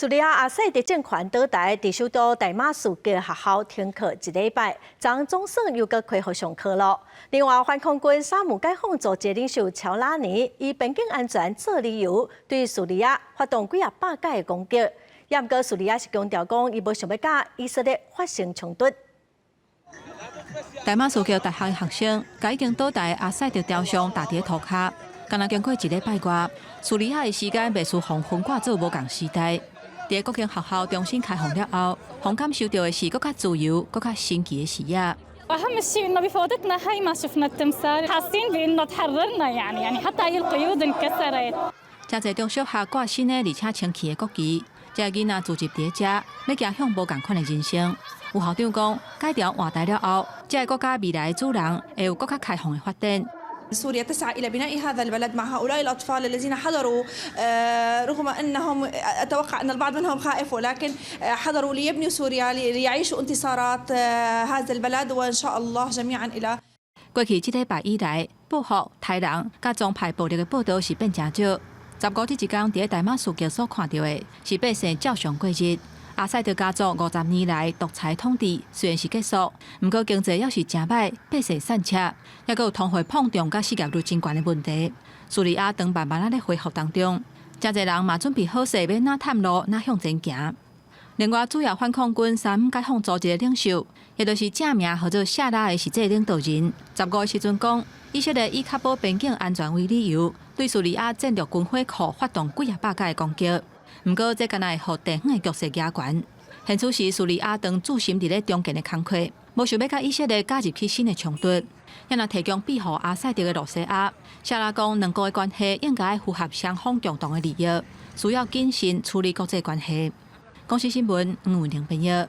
叙利亚阿塞迪政权倒台，伫首都大马士革学校停课一礼拜，昨总算又搁开学上课咯。另外，反抗军沙姆解放组织领袖乔拉尼以边境安全做理由，对叙利亚发动几啊百架的攻击。也毋过，叙利亚是强调讲，伊无想要甲以色列发生冲突。大马士革大学的学生，甲已经倒台阿塞迪雕像踏伫涂骹，敢若经过一礼拜外，叙利亚的时间袂输互分割做无共时代。伫国境学校重新开放了后，互感受到的是更较自由、更较新奇的视野。أهم شيء إنه بفوضتنا هاي ما شفنا التمثال حاسين بإنه تحررنا يعني حتى هي القيود انكسرت。真侪中小学挂新的而且清气的国旗，这囡仔聚集伫遮，要行向无共款的人生。有校长讲，改条换代了后，这个国家未来的主人会有更较开放的发展。 سوريا تسعى إلى بناء هذا البلد مع هؤلاء الأطفال الذين حضروا رغم أنهم أتوقع أن البعض منهم خائف ولكن حضروا ليبنوا سوريا ليعيشوا انتصارات هذا البلد وإن شاء الله جميعا إلى 过去这礼拜以来，报复、杀人、甲宗派暴力的报道是变真少。15日一天，伫大马士革所看到的是百姓照常过日。阿塞迪家族50年来独裁统治虽然是结束，不过经济也是真歹，百姓散车，也有通货膨胀甲失业率真悬的问题。叙利亚当慢慢咧恢复当中，真侪人嘛准备好势要哪探路哪向前行。另外，主要反抗军3解放组织的领袖，也就是正名号做夏拉的实际领导人，15时阵讲，以色列以确保边境安全为理由，对叙利亚战略军火库发动几啊百架的攻击。 不过，这敢若会互地方的局势加悬。现此时，叙利亚当驻心伫咧中间的空隙，无想要甲以色列加入去新的冲突。也若提供庇护阿塞迪的路西亚，夏拉讲两国的关系应该符合双方共同的利益，需要谨慎处理国际关系。公司新闻黄文玲编译。